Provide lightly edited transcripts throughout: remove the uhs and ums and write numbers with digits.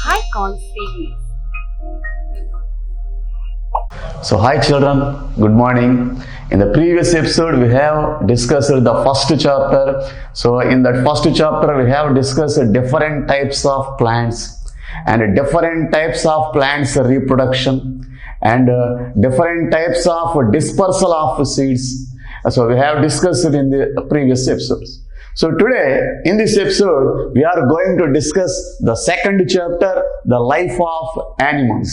high call series. So hi children, good morning. In the previous episode we have discussed the first chapter. So in that first chapter we have discussed different types of plants and different types of plants reproduction and different types of dispersal of seeds. So we have discussed it in the previous episodes. So today in this episode we are going to discuss the second chapter, the life of animals.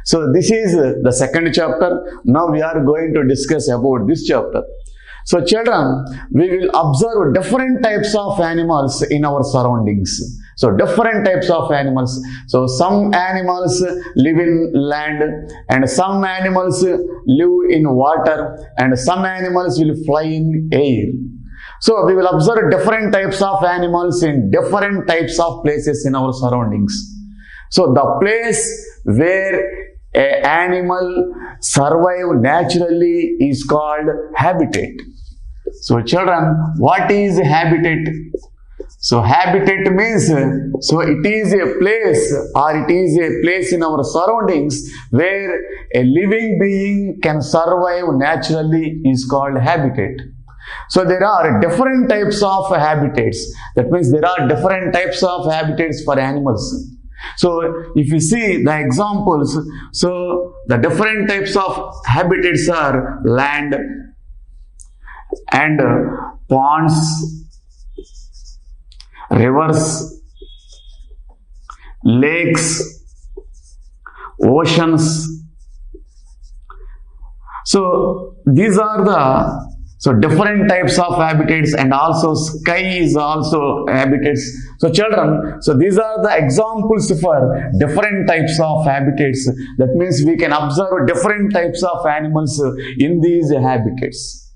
So this is the second chapter. Now we are going to discuss about this chapter. So children, we will observe different types of animals in our surroundings. So different types of animals. So some animals live in land and some animals live in water and some animals will fly in air. So we will observe different types of animals in different types of places in our surroundings. So the place where an animal survive naturally is called habitat. So children, what is habitat? So habitat means, so it is a place or it is a place in our surroundings where a living being can survive naturally is called habitat. So there are different types of habitats. That means there are different types of habitats for animals. So if you see the examples, so the different types of habitats are land and ponds, rivers, lakes, oceans. So these are the different types of habitats, and also sky is also habitats. So children, so these are the examples for different types of habitats. That means we can observe different types of animals in these habitats.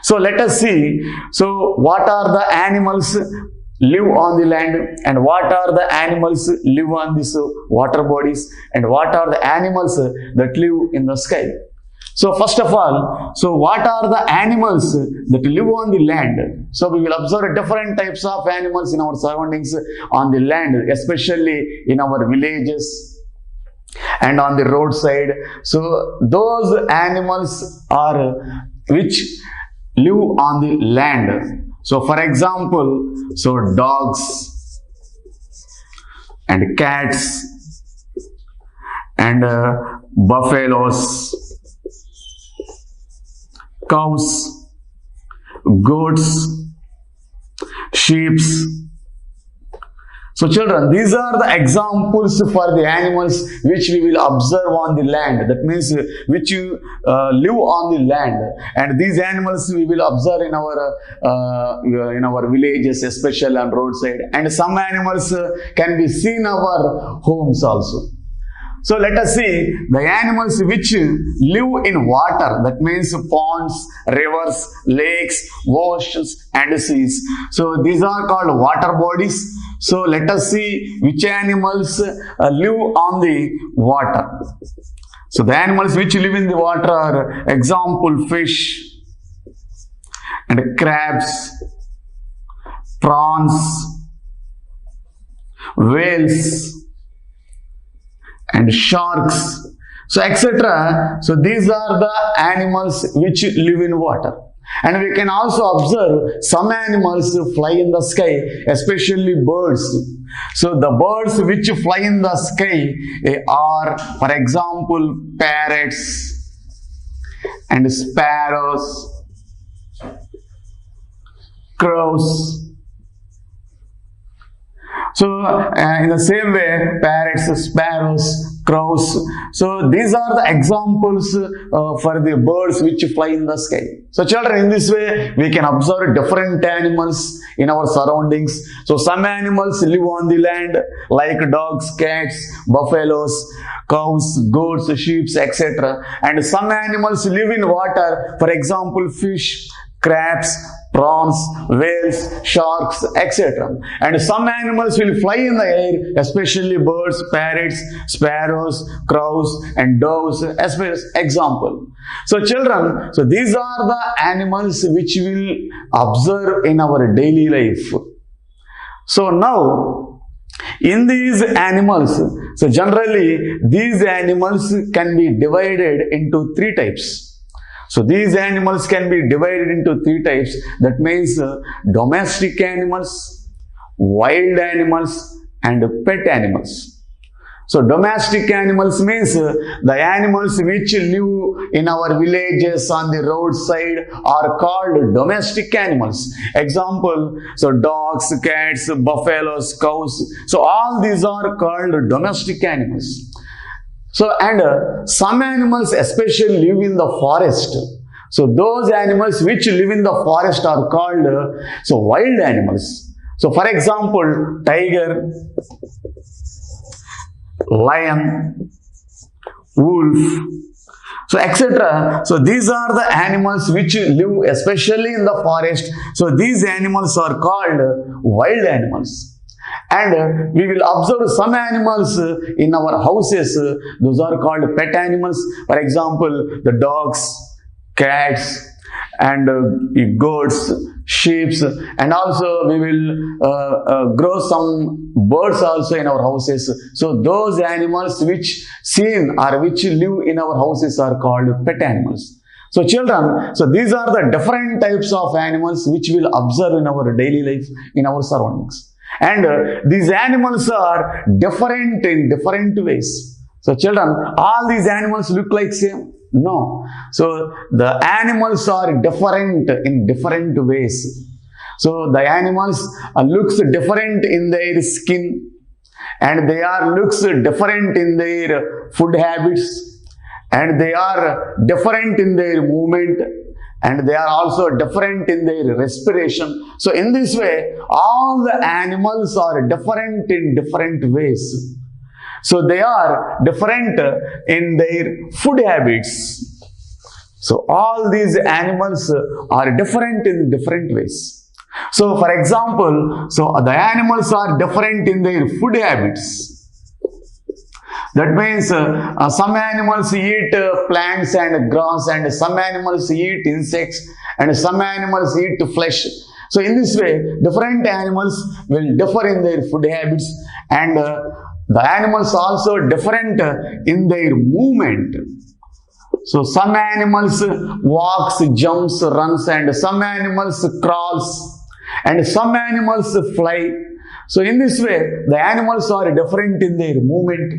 So let us see, so what are the animals live on the land and what are the animals live on these water bodies and what are the animals that live in the sky. So first of all, so what are the animals that live on the land? So we will observe different types of animals in our surroundings on the land, especially in our villages and on the roadside. So those animals are which live on the land. So for example, so dogs and cats and buffaloes, cows, goats, sheep. So children, these are the examples for the animals which we will observe on the land. That means which live on the land, and these animals we will observe in our villages, especially on roadside. And some animals can be seen in our homes also. So let us see the animals which live in water, that means ponds, rivers, lakes, oceans and seas. So these are called water bodies. So let us see which animals live on the water. So the animals which live in the water are example fish and crabs, prawns, whales and sharks, so etc. So these are the animals which live in water. And we can also observe some animals fly in the sky, especially birds. So the birds which fly in the sky are, for example, parrots and sparrows, crows. So in the same way, parrots, sparrows, crows. So these are the examples for the birds which fly in the sky. So children, in this way we can observe different animals in our surroundings. So some animals live on the land like dogs, cats, buffaloes, cows, goats, sheep, etc. And some animals live in water, for example fish, crabs, prawns, whales, sharks, etc. And some animals will fly in the air, especially birds, parrots, sparrows, crows, and doves, as well as example. So children, so these are the animals which we will observe in our daily life. So now, In these animals, so generally these animals can be divided into three types. So these animals can be divided into three types. That means domestic animals, wild animals, and pet animals. So domestic animals means the animals which live in our villages on the roadside are called domestic animals. Example, so dogs, cats, buffaloes, cows. So all these are called domestic animals. So and some animals especially live in the forest. So those animals which live in the forest are called so wild animals. So for example, tiger, lion, wolf, so etc. So these are the animals which live especially in the forest. So these animals are called wild animals. And we will observe some animals in our houses. Those are called pet animals. For example, the dogs, cats, and goats, sheep, and also we will grow some birds also in our houses. So those animals which seen or which live in our houses are called pet animals. So children, so these are the different types of animals which we'll observe in our daily life, in our surroundings. And these animals are different in different ways. So children, all these animals look like same? No. So the animals are different in different ways. So the animals looks different in their skin, and they are looks different in their food habits, and they are different in their movement, and they are also different in their respiration. So in this way, all the animals are different in different ways. So they are different in their food habits. So all these animals are different in different ways. So for example, so the animals are different in their food habits. That means some animals eat plants and grass, and some animals eat insects, and some animals eat flesh. So in this way, different animals will differ in their food habits, and the animals also different in their movement. So some animals walks, jumps, runs, and some animals crawls, and some animals fly. So in this way, the animals are different in their movement,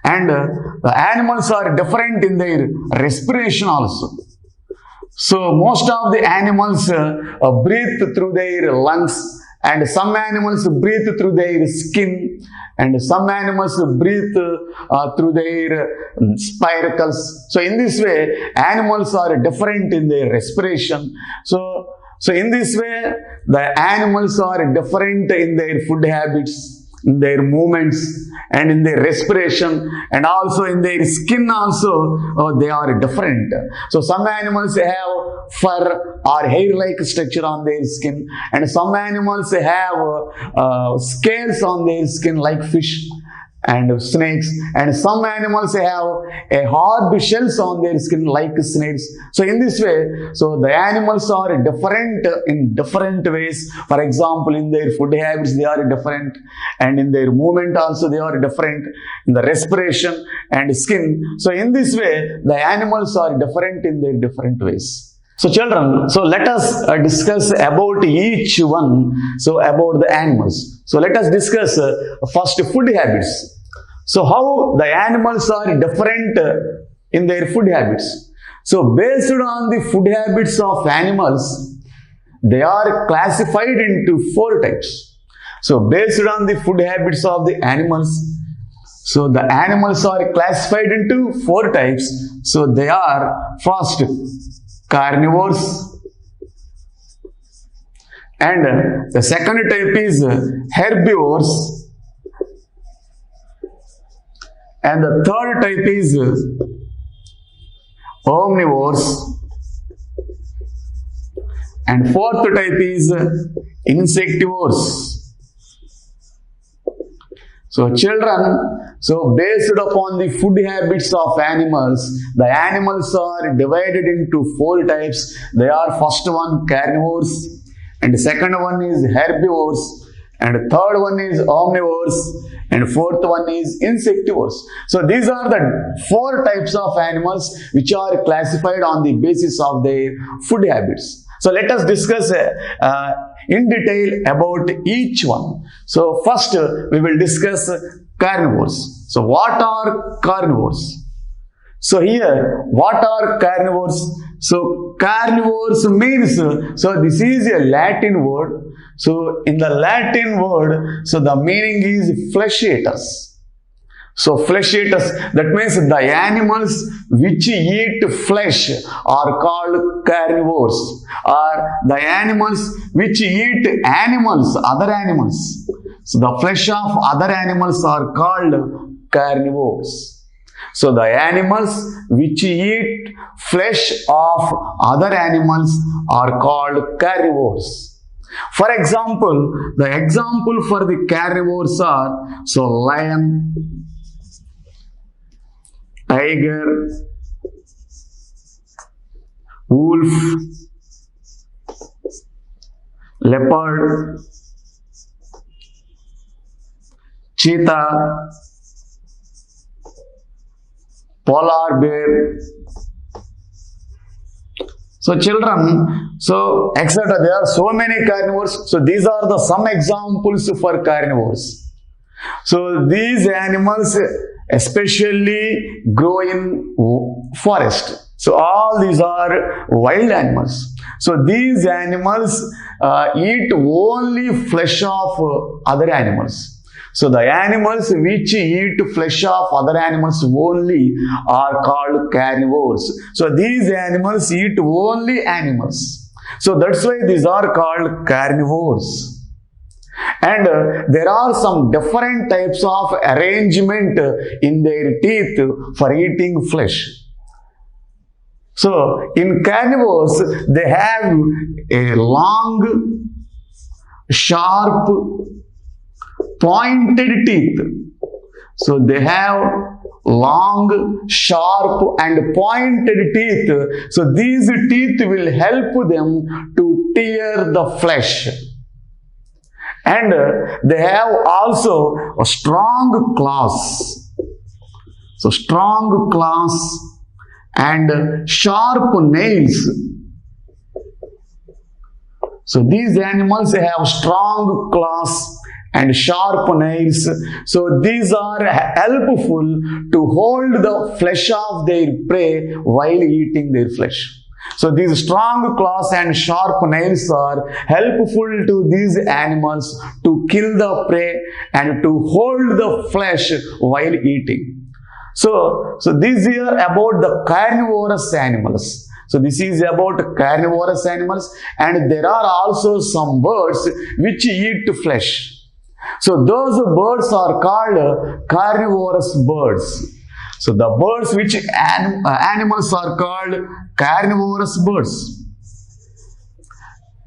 and the animals are different in their respiration also. So most of the animals breathe through their lungs, and some animals breathe through their skin, and some animals breathe through their spiracles. So in this way, animals are different in their respiration. So in this way, the animals are different in their food habits, in their movements, and in their respiration, and also in their skin also they are different. So some animals have fur or hair-like structure on their skin, and some animals have scales on their skin like fish and snakes, and some animals have a hard shells on their skin like snakes. So in this way, so the animals are different in different ways. For example, in their food habits they are different, and in their movement also they are different, in the respiration and skin. So in this way, the animals are different in their different ways. So children, so let us discuss about each one, so about the animals. So let us discuss first food habits. So how the animals are different in their food habits. So based on the food habits of animals, they are classified into 4 types. So based on the food habits of the animals, so the animals are classified into 4 types. So they are first carnivores, and the second type is herbivores, and the third type is omnivores, and fourth type is insectivores. So children, so based upon the food habits of animals, the animals are divided into 4 types. They are first one carnivores, and the second one is herbivores, and third one is omnivores, and fourth one is insectivores. So these are the four types of animals which are classified on the basis of their food habits. So let us discuss in detail about each one. So first we will discuss carnivores. So what are carnivores? So here, what are carnivores? So carnivores means, so this is a Latin word. So in the Latin word, so the meaning is flesh eaters. So flesh eaters, that means the animals which eat flesh are called carnivores, or the animals which eat animals, other animals. So the flesh of other animals are called carnivores. So the animals which eat flesh of other animals are called carnivores. For example, the example for the carnivores are, so lion, tiger, wolf, leopard, cheetah, polar bear. So children, so etc. There are so many carnivores. So these are the some examples for carnivores. So these animals especially grow in forest. So all these are wild animals. So these animals eat only flesh of other animals. So the animals which eat flesh of other animals only are called carnivores. So these animals eat only animals. So that's why these are called carnivores. And there are some different types of arrangement in their teeth for eating flesh. So in carnivores, they have a long, sharp, pointed teeth. So they have long, sharp and pointed teeth. So these teeth will help them to tear the flesh. And they have also a strong claws. So strong claws and sharp nails. So these animals have strong claws and sharp nails. So these are helpful to hold the flesh of their prey while eating their flesh. So these strong claws and sharp nails are helpful to these animals to kill the prey and to hold the flesh while eating. So these are about the carnivorous animals. So this is about carnivorous animals, and there are also some birds which eat flesh. So those birds are called carnivorous birds. So the birds which animals are called carnivorous birds.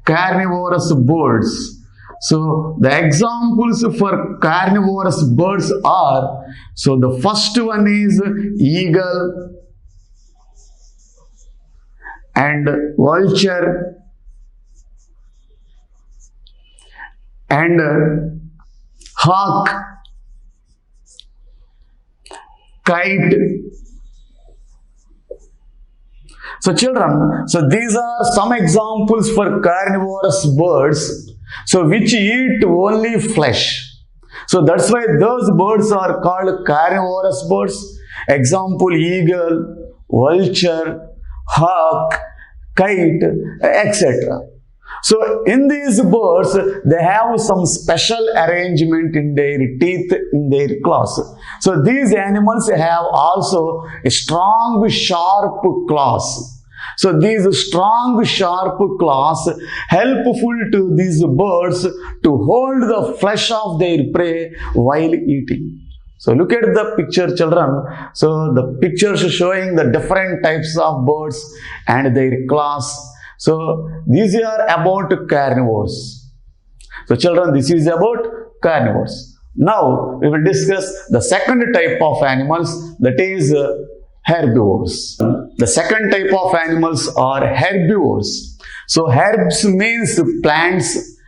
Carnivorous birds. So the examples for carnivorous birds are, so the first one is eagle and vulture and hawk, kite. So children, so these are some examples for carnivorous birds, so which eat only flesh. So that's why those birds are called carnivorous birds. Example, eagle, vulture, hawk, kite, etc. So in these birds, they have some special arrangement in their teeth, in their claws. So these animals have also a strong, sharp claws. So these strong, sharp claws helpful to these birds to hold the flesh of their prey while eating. So look at the picture, children. So the pictures showing the different types of birds and their claws. So these are about carnivores. So children, this is about carnivores. Now we will discuss the second type of animals, that is herbivores. The second type of animals are herbivores. So herbs means plants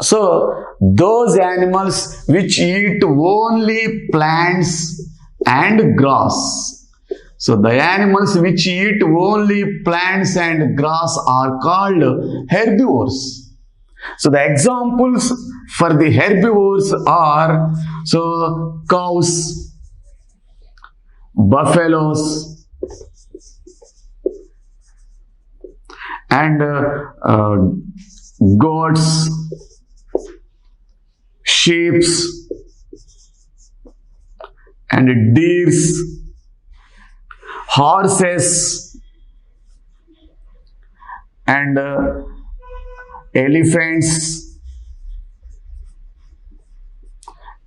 So those animals which eat only plants and grass. So the animals which eat only plants and grass are called herbivores. So the examples for the herbivores are cows, buffaloes, and goats, sheep, and deers, horses, and elephants,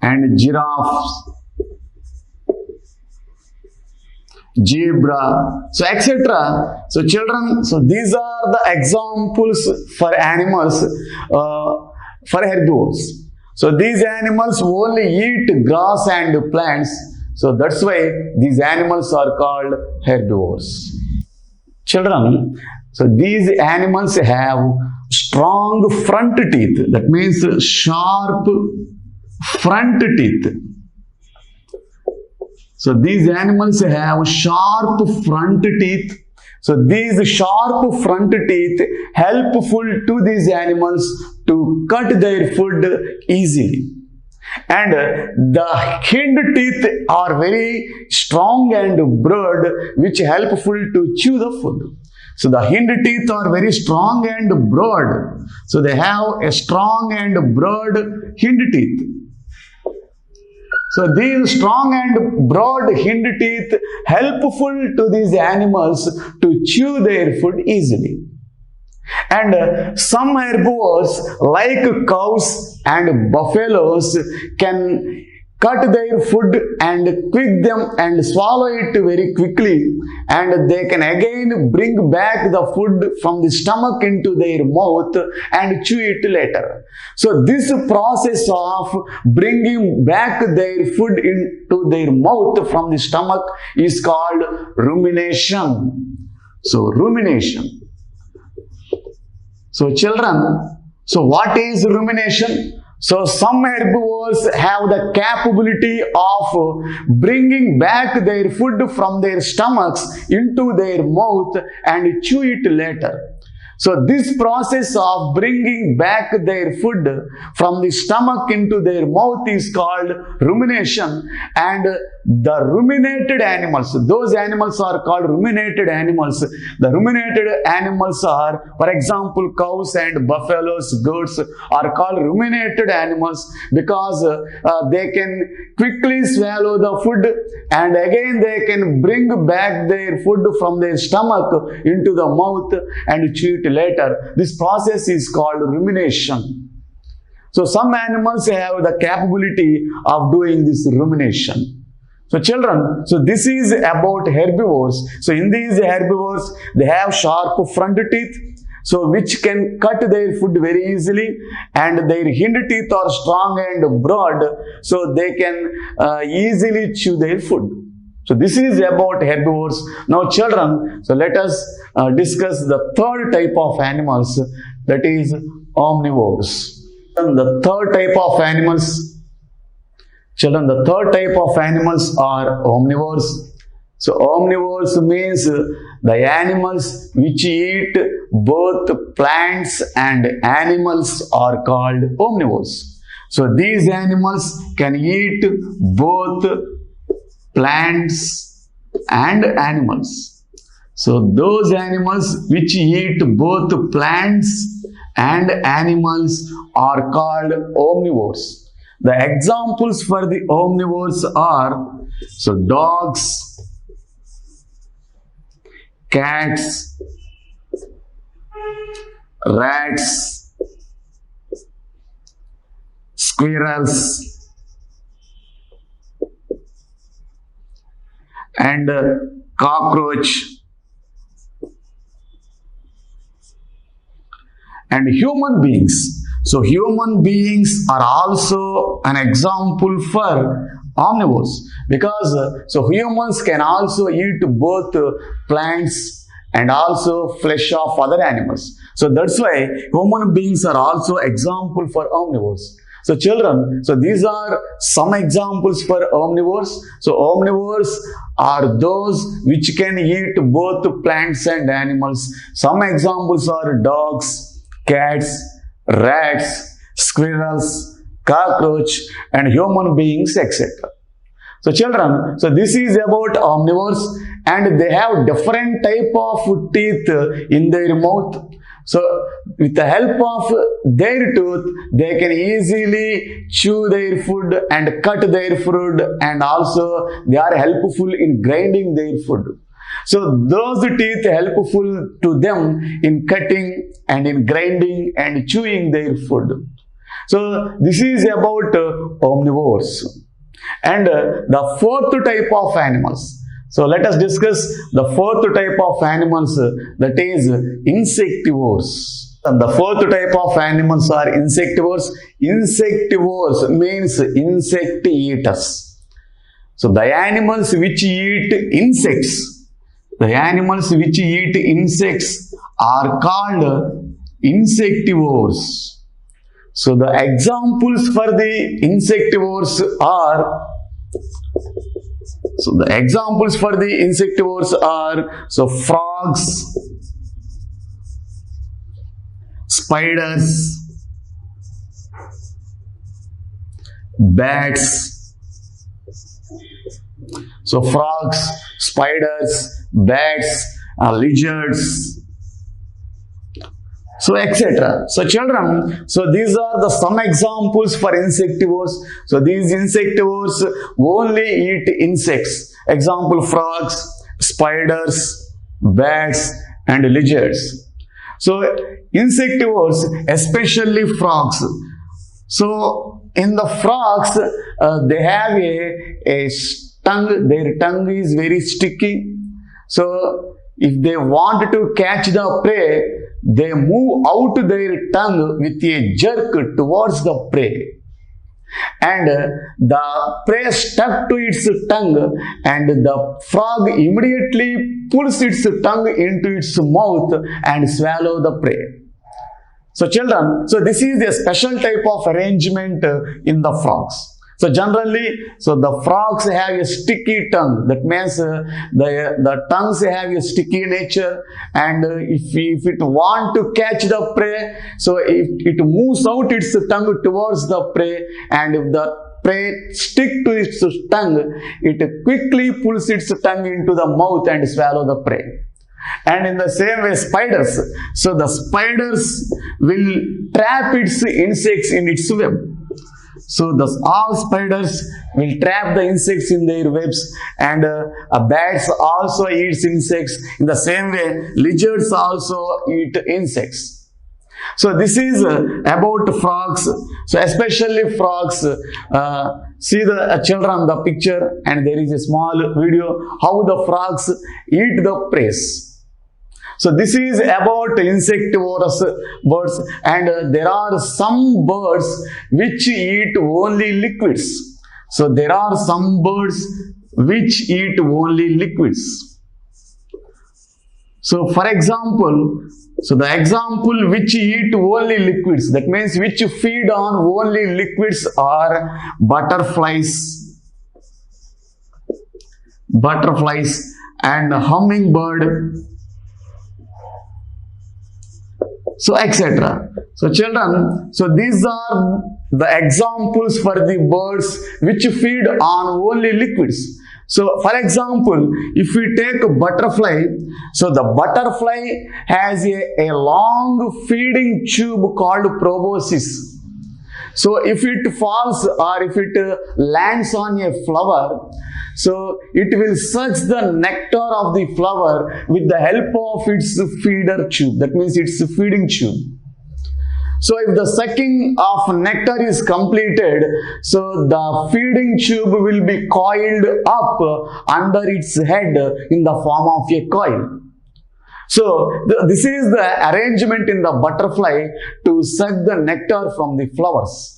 and giraffes, zebra, so etc. So children, so these are the examples for animals, for herbivores. So these animals only eat grass and plants. So that's why these animals are called herbivores. Children, so these animals have strong front teeth. That means sharp front teeth. So these animals have sharp front teeth. So these sharp front teeth helpful to these animals to cut their food easily. And the hind teeth are very strong and broad, which helpful to chew the food. So the hind teeth are very strong and broad. So they have a strong and broad hind teeth. So these strong and broad hind teeth helpful to these animals to chew their food easily. And some herbivores like cows and buffaloes can cut their food and quick them and swallow it very quickly, and they can again bring back the food from the stomach into their mouth and chew it later. So this process of bringing back their food into their mouth from the stomach is called rumination. So rumination. So children, so what is rumination? So some herbivores have the capability of bringing back their food from their stomachs into their mouth and chew it later. So this process of bringing back their food from the stomach into their mouth is called rumination. And the ruminated animals, those animals are called ruminated animals. The ruminated animals are, for example, cows and buffaloes, goats are called ruminated animals because they can quickly swallow the food and again they can bring back their food from their stomach into the mouth and chew it later. This process is called rumination. So some animals have the capability of doing this rumination. So children, so this is about herbivores. So in these herbivores, they have sharp front teeth, so which can cut their food very easily, and their hind teeth are strong and broad, so they can easily chew their food. So this is about herbivores. Now children, so let us discuss the third type of animals, that is omnivores. And the third type of animals, children, the third type of animals are omnivores. So omnivores means the animals which eat both plants and animals are called omnivores. So these animals can eat both plants and animals. So those animals which eat both plants and animals are called omnivores. The examples for the omnivores are, so dogs, cats, rats, squirrels, and cockroach, and human beings. So human beings are also an example for omnivores because so humans can also eat both plants and also flesh of other animals. So that's why human beings are also example for omnivores. So children, so these are some examples for omnivores. So omnivores are those which can eat both plants and animals. Some examples are dogs, cats, rats, squirrels, cockroach, and human beings, etc. So children, so this is about omnivores, and they have different type of teeth in their mouth. So with the help of their tooth, they can easily chew their food and cut their food, and also they are helpful in grinding their food. So those teeth helpful to them in cutting and in grinding and chewing their food. So this is about omnivores. And the fourth type of animals. So let us discuss the fourth type of animals, that is insectivores. And the fourth type of animals are insectivores. Insectivores means insect eaters. So the animals which eat insects, are called insectivores. So the examples for the insectivores are, so frogs, spiders, bats. So frogs, spiders, bats, lizards, so etc. So children, so these are the some examples for insectivores. So these insectivores only eat insects. Example, frogs, spiders, bats, and lizards. So insectivores, especially frogs. So in the frogs, they have a tongue. Their tongue is very sticky. So if they want to catch the prey, they move out their tongue with a jerk towards the prey. And the prey stuck to its tongue, and the frog immediately pulls its tongue into its mouth and swallow the prey. So children, so this is a special type of arrangement in the frogs. So generally, so the frogs have a sticky tongue. That means the tongues have a sticky nature, and if it want to catch the prey, so it moves out its tongue towards the prey, and if the prey stick to its tongue, it quickly pulls its tongue into the mouth and swallow the prey. And in the same way, spiders. So the spiders will trap its insects in its web. So all spiders will trap the insects in their webs, and bats also eat insects. In the same way, lizards also eat insects. So this is about frogs. So especially frogs. See the children, the picture, and there is a small video how the frogs eat the prey. So this is about insectivorous birds, and there are some birds which eat only liquids. So there are some birds which eat only liquids. So for example, so the example which eat only liquids, that means which feed on only liquids, are butterflies and hummingbird. So etc. So children, so these are the examples for the birds which feed on only liquids. So for example, if we take a butterfly, so the butterfly has a long feeding tube called proboscis. So if it falls or if it lands on a flower, so it will suck the nectar of the flower with the help of its feeder tube. That means its feeding tube. So if the sucking of nectar is completed, so the feeding tube will be coiled up under its head in the form of a coil. So this is the arrangement in the butterfly to suck the nectar from the flowers.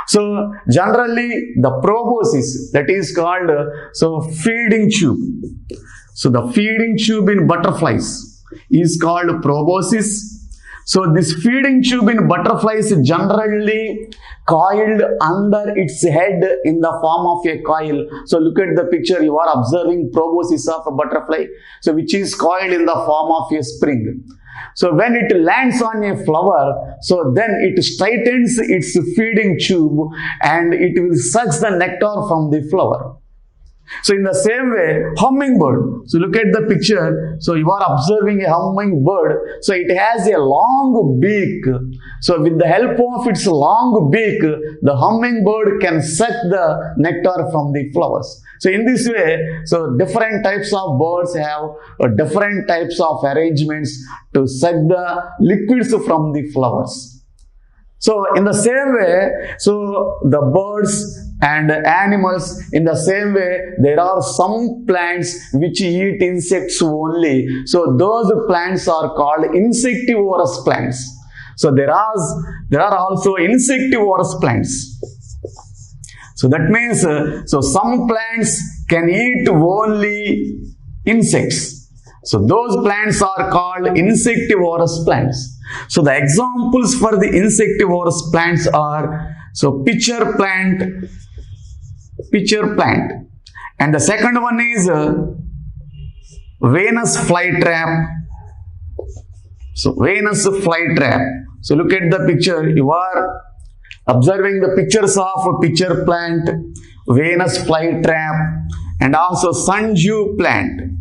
So generally the proboscis, that is called feeding tube. So the feeding tube in butterflies is called proboscis. So this feeding tube in butterflies is generally coiled under its head in the form of a coil. So look at the picture, you are observing proboscis of a butterfly, so which is coiled in the form of a spring. So when it lands on a flower, so then it straightens its feeding tube and it will suck the nectar from the flower. So in the same way, hummingbird. So look at the picture. So you are observing a hummingbird. So it has a long beak. So with the help of its long beak, the hummingbird can suck the nectar from the flowers. So in this way, so different types of birds have different types of arrangements to suck the liquids from the flowers. So in the same way, so the birds and animals, in the same way, there are some plants which eat insects only. So those plants are called insectivorous plants. So there are also insectivorous plants. So that means, so some plants can eat only insects. So those plants are called insectivorous plants. So the examples for the insectivorous plants are, so pitcher plant, and the second one is Venus flytrap. So Venus flytrap. So look at the picture. You are observing the pictures of a pitcher plant, Venus flytrap, and also sundew plant.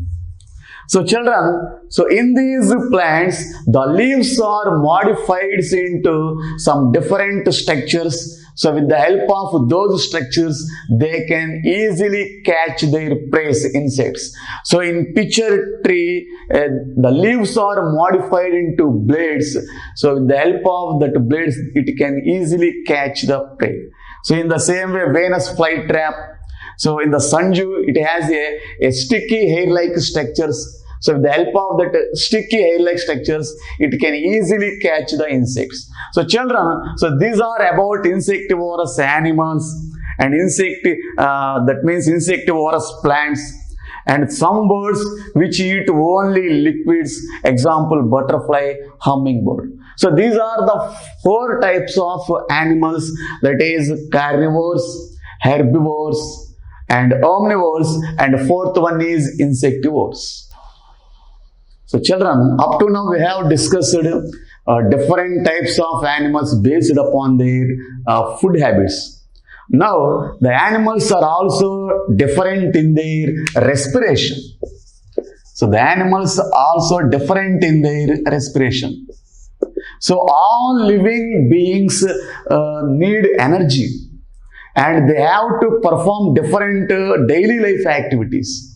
So children, so in these plants, the leaves are modified into some different structures. So with the help of those structures, they can easily catch their prey insects. So in pitcher tree, the leaves are modified into blades. So with the help of that blades, it can easily catch the prey. So in the same way, Venus flytrap. So in the sundew, it has a sticky hair-like structures. So with the help of that sticky hair-like structures, it can easily catch the insects. So children, so these are about insectivorous animals and that means insectivorous plants, and some birds which eat only liquids, example butterfly, hummingbird. So these are the 4 types of animals, that is carnivores, herbivores, and omnivores, and 4th one is insectivores. So children, up to now we have discussed different types of animals based upon their food habits. Now the animals are also different in their respiration. So the animals are also different in their respiration. So all living beings need energy, and they have to perform different daily life activities.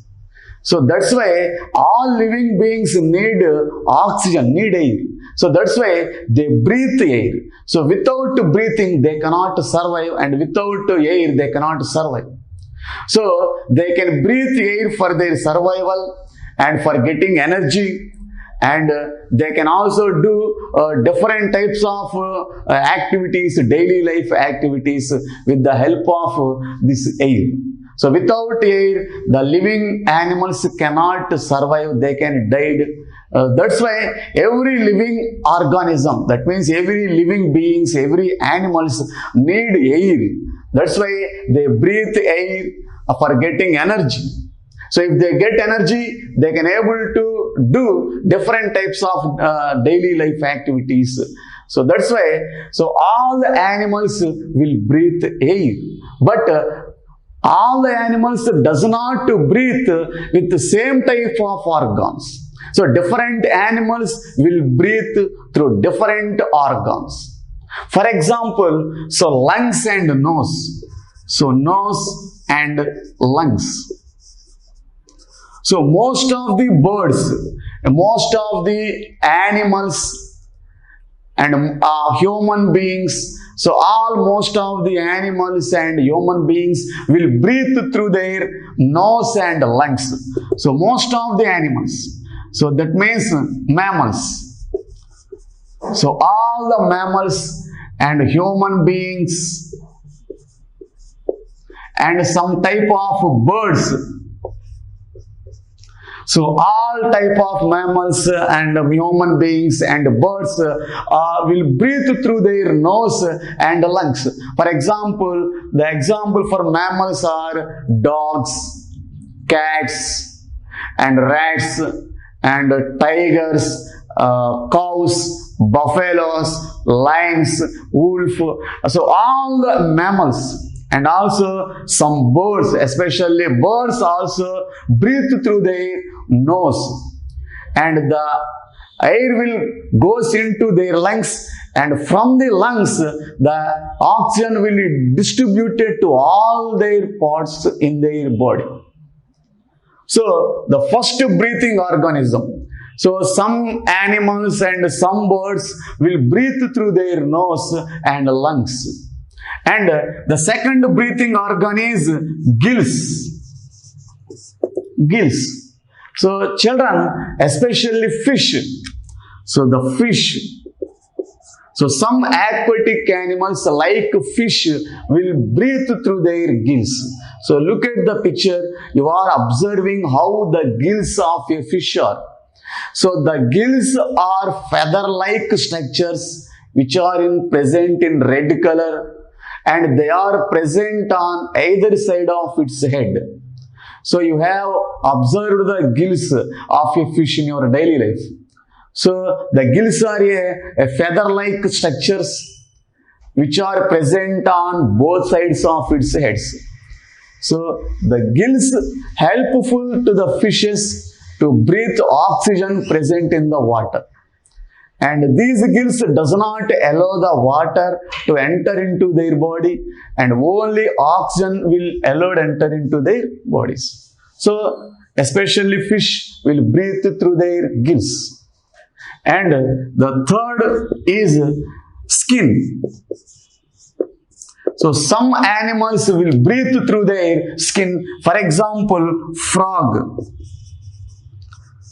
So that's why all living beings need oxygen, need air. So that's why they breathe air. So without breathing, they cannot survive, and without air, they cannot survive. So they can breathe air for their survival and for getting energy, and they can also do different types of activities, daily life activities, with the help of this air. So without air, the living animals cannot survive, they can die. That's why every living organism, that means every living beings, every animals need air. That's why they breathe air for getting energy. So if they get energy, they can able to do different types of daily life activities. So that's why, so all the animals will breathe air. But all the animals does not breathe with the same type of organs. So different animals will breathe through different organs. For example, so lungs and nose. So nose and lungs. So most of the birds, most of the animals and human beings, so most of the animals and human beings will breathe through their nose and lungs. So most of the animals. So that means mammals. So all the mammals and human beings and some type of birds. So all type of mammals and human beings and birds will breathe through their nose and lungs. For example, the example for mammals are dogs, cats and rats and tigers, cows, buffaloes, lions, wolf. So all the mammals. And also some birds, especially birds also breathe through their nose, and the air will goes into their lungs, and from the lungs the oxygen will be distributed to all their parts in their body. So the first breathing organism. So some animals and some birds will breathe through their nose and lungs. And the second breathing organ is gills. Gills. So children, especially fish. So the fish. So some aquatic animals like fish will breathe through their gills. So look at the picture. You are observing how the gills of a fish are. So the gills are feather-like structures which are present in red color, and they are present on either side of its head. So you have observed the gills of a fish in your daily life. So the gills are a feather-like structures which are present on both sides of its heads. So the gills helpful to the fishes to breathe oxygen present in the water. And these gills does not allow the water to enter into their body, and only oxygen will allow enter into their bodies. So especially fish will breathe through their gills. And the third is skin. So some animals will breathe through their skin. For example, frog.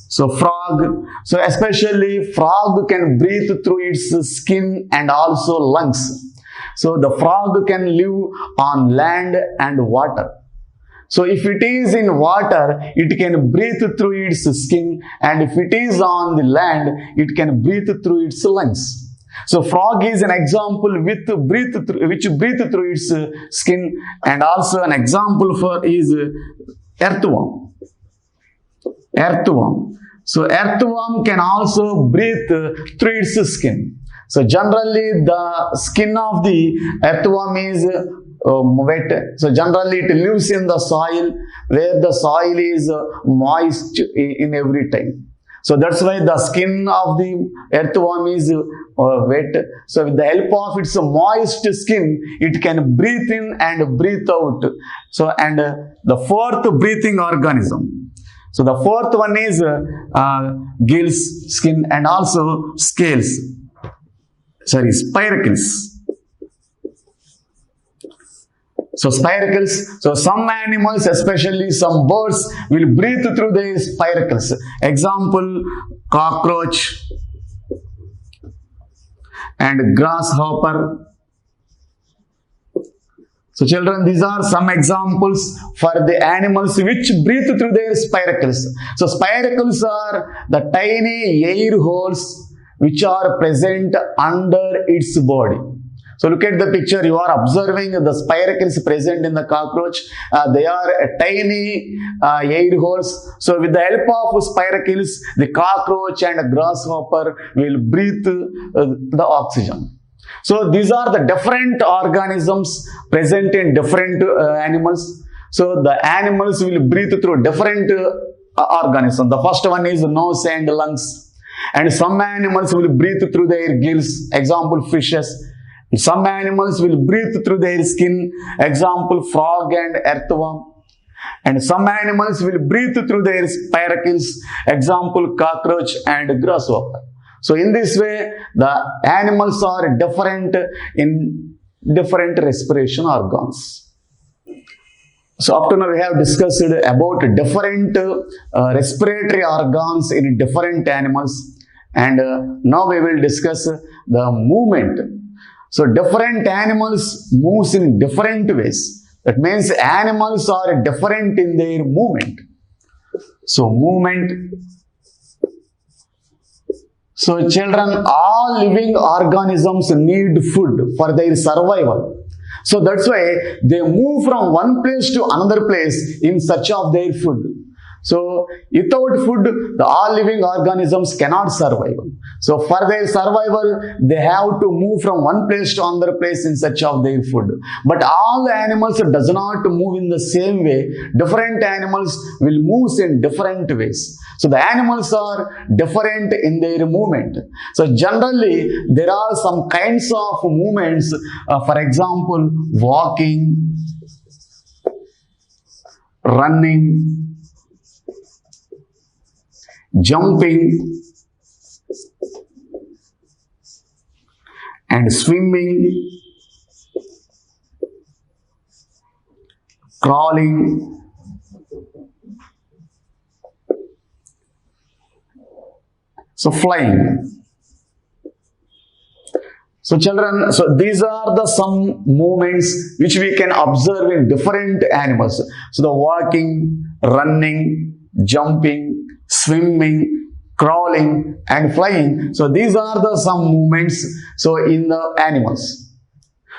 So frog, so especially frog can breathe through its skin and also lungs. So the frog can live on land and water. So if it is in water, it can breathe through its skin, and if it is on the land, it can breathe through its lungs. So frog is an example which breathe through its skin, and also an example for is earthworm. Earthworm. So earthworm can also breathe through its skin. So generally the skin of the earthworm is wet. So generally it lives in the soil where the soil is moist in every time. So that's why the skin of the earthworm is wet. So with the help of its moist skin, it can breathe in and breathe out. So and the fourth breathing organism. So the fourth one is gills, skin, and also scales. Sorry, spiracles. So spiracles. So some animals, especially some birds, will breathe through their spiracles. Example, cockroach and grasshopper. So children, these are some examples for the animals which breathe through their spiracles. So spiracles are the tiny air holes which are present under its body. So look at the picture, you are observing the spiracles present in the cockroach. They are tiny air holes. So with the help of spiracles, the cockroach and grasshopper will breathe the oxygen. So these are the different organisms present in different animals. So the animals will breathe through different organisms. The first one is nose and lungs. And some animals will breathe through their gills. Example, fishes. Some animals will breathe through their skin. Example, frog and earthworm. And some animals will breathe through their spiracles. Example, cockroach and grasshopper. So in this way, the animals are different in different respiration organs. So up to now we have discussed about different respiratory organs in different animals, and now we will discuss the movement. So different animals moves in different ways. That means animals are different in their movement. So movement. So children, all living organisms need food for their survival. So that's why they move from one place to another place in search of their food. So without food, all living organisms cannot survive. So for their survival, they have to move from one place to another place in search of their food. But all the animals does not move in the same way. Different animals will move in different ways. So the animals are different in their movement. So generally, there are some kinds of movements. For example, walking, running, jumping, and swimming, crawling, so flying. So children, so these are the some movements which we can observe in different animals. So the walking, running, jumping, swimming, crawling and flying. So these are the some movements so in the animals.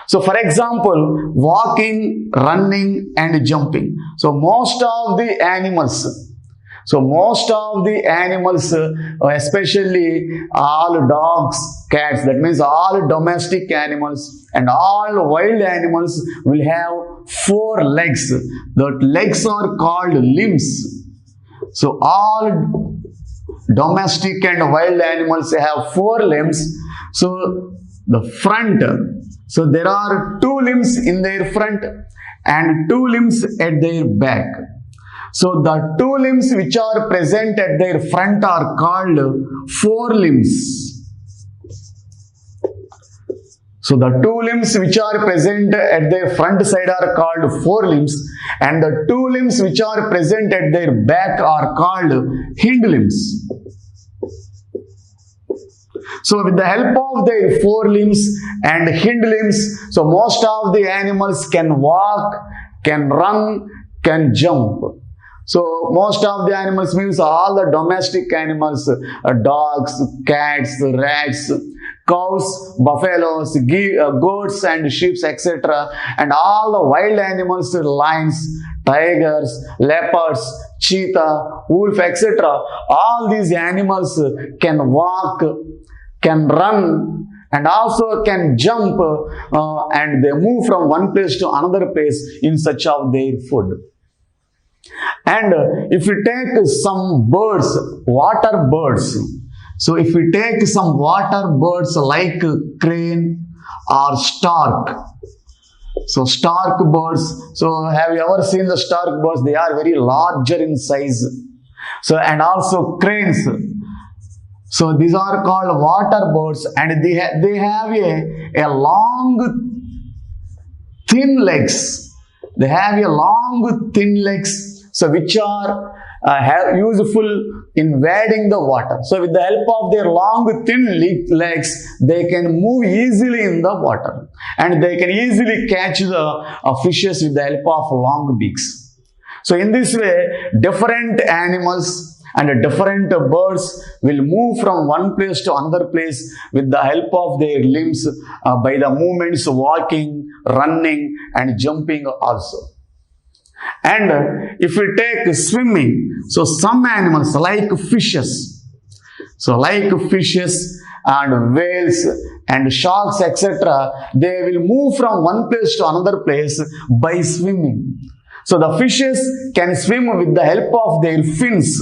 So for example, walking, running and jumping. So most of the animals, especially all dogs, cats, that means all domestic animals and all wild animals will have 4 legs. The legs are called limbs. So all domestic and wild animals have 4 limbs. So the front, so there are 2 limbs in their front and 2 limbs at their back. So the 2 limbs which are present at their front are called forelimbs. So the 2 limbs which are present at their front side are called forelimbs, and the 2 limbs which are present at their back are called hind limbs. So with the help of their forelimbs and hind limbs, so most of the animals can walk, can run, can jump. So most of the animals means all the domestic animals, dogs, cats, rats, cows, buffaloes, goats and sheep, etc. And all the wild animals, lions, tigers, leopards, cheetah, wolf, etc. All these animals can walk, can run and also can jump and they move from one place to another place in search of their food. And if we take some birds, water birds, so if we take some water birds like crane or stork, so stork birds, so have you ever seen the stork birds? They are very larger in size. So and also cranes. So these are called water birds and they have a long thin legs. They have a long thin legs. So which are useful in wading the water. So with the help of their long thin legs, they can move easily in the water and they can easily catch the fishes with the help of long beaks. So in this way, different animals and different birds will move from one place to another place with the help of their limbs by the movements walking, running and jumping also. And if we take swimming, so some animals like fishes, and whales and sharks, etc., they will move from one place to another place by swimming. So the fishes can swim with the help of their fins.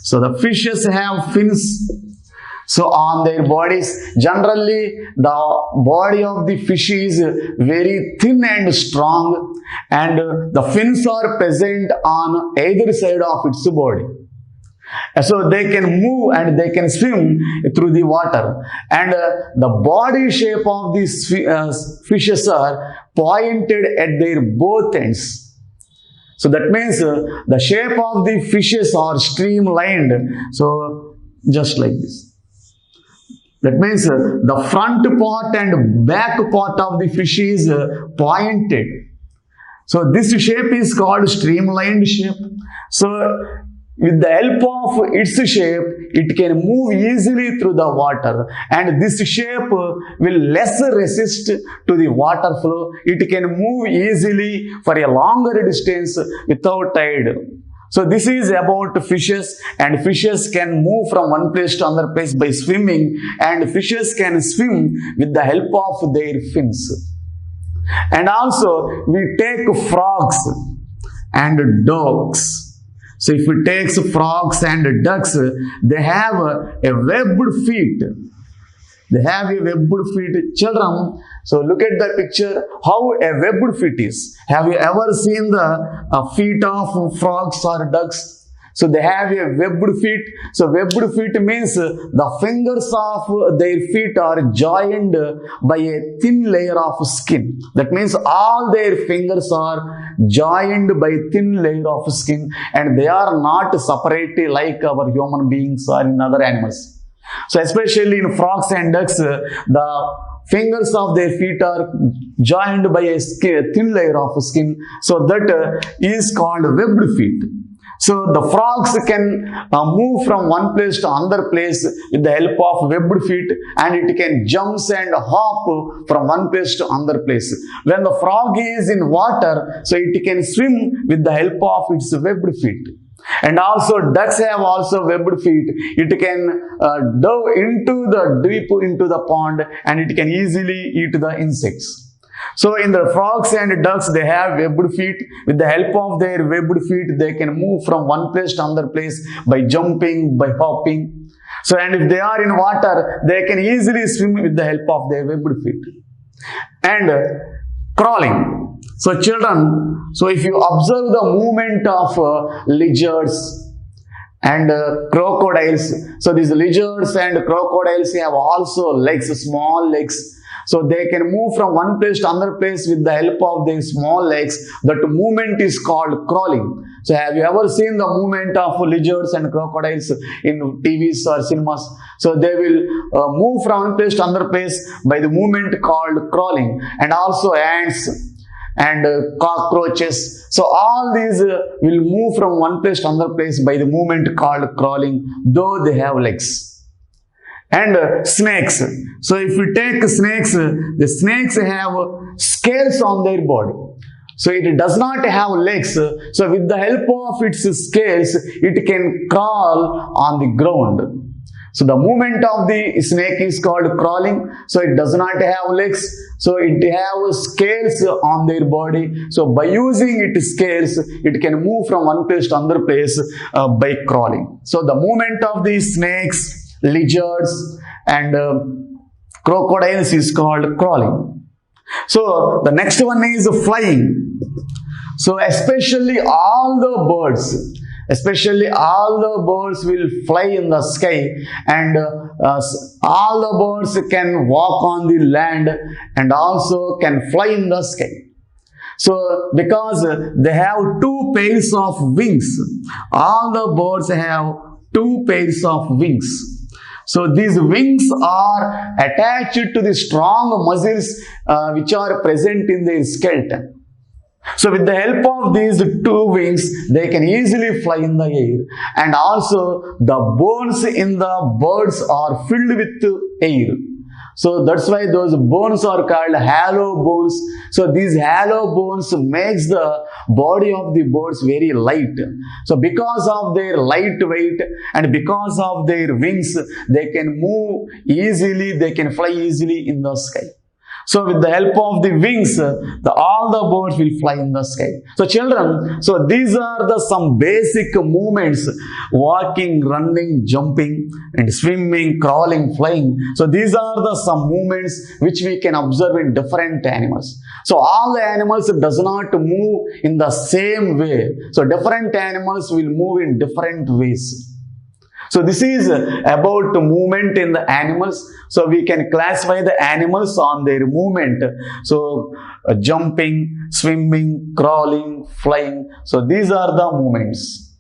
So the fishes have fins. So on their bodies, generally the body of the fish is very thin and strong and the fins are present on either side of its body. So they can move and they can swim through the water and the body shape of these fishes are pointed at their both ends. So that means the shape of the fishes are streamlined. So just like this. That means the front part and back part of the fish is pointed. So this shape is called streamlined shape. So with the help of its shape, it can move easily through the water, and this shape will less resist to the water flow. It can move easily for a longer distance without tide. So this is about fishes, and fishes can move from one place to another place by swimming, and fishes can swim with the help of their fins. And also we take frogs and ducks. So if we take frogs and ducks, they have a webbed feet. They have a webbed feet. Children, so look at the picture, how a webbed feet is. Have you ever seen the feet of frogs or ducks? So they have a webbed feet. So webbed feet means the fingers of their feet are joined by a thin layer of skin. That means all their fingers are joined by thin layer of skin, and they are not separate like our human beings or in other animals. So especially in frogs and ducks, the fingers of their feet are joined by a thin layer of skin. So that is called webbed feet. So the frogs can move from one place to another place with the help of webbed feet, and it can jump and hop from one place to another place. When the frog is in water, so it can swim with the help of its webbed feet. And also ducks have also webbed feet. It can dive deep into the pond, and it can easily eat the insects. So in the frogs and ducks, they have webbed feet. With the help of their webbed feet, they can move from one place to another place by jumping, by hopping. So and if they are in water, they can easily swim with the help of their webbed feet. And crawling. So children, so if you observe the movement of lizards and crocodiles, so these lizards and crocodiles have also legs, small legs. So they can move from one place to another place with the help of their small legs. That movement is called crawling. So have you ever seen the movement of lizards and crocodiles in TVs or cinemas? So they will move from one place to another place by the movement called crawling. And also ants and cockroaches. So all these will move from one place to another place by the movement called crawling, though they have legs. And snakes. So if we take snakes, the snakes have scales on their body. So it does not have legs. So with the help of its scales, it can crawl on the ground. So the movement of the snake is called crawling. So it does not have legs. So it has scales on their body. So by using its scales, it can move from one place to another place by crawling. So the movement of the snakes, lizards and crocodiles is called crawling. So the next one is flying. So especially all the birds will fly in the sky, and all the birds can walk on the land and also can fly in the sky. So because they have two pairs of wings, all the birds have two pairs of wings. So these wings are attached to the strong muscles which are present in their skeleton. So with the help of these two wings, they can easily fly in the air. And also the bones in the birds are filled with air. So that's why those bones are called hollow bones. So these hollow bones makes the body of the birds very light. So because of their light weight and because of their wings, they can move easily, they can fly easily in the sky. So with the help of the wings, all the birds will fly in the sky. So children, so these are the some basic movements: walking, running, jumping, and swimming, crawling, flying. So these are the some movements which we can observe in different animals. So all the animals does not move in the same way. So different animals will move in different ways. So this is about movement in the animals. So we can classify the animals on their movement. So jumping, swimming, crawling, flying. So these are the movements.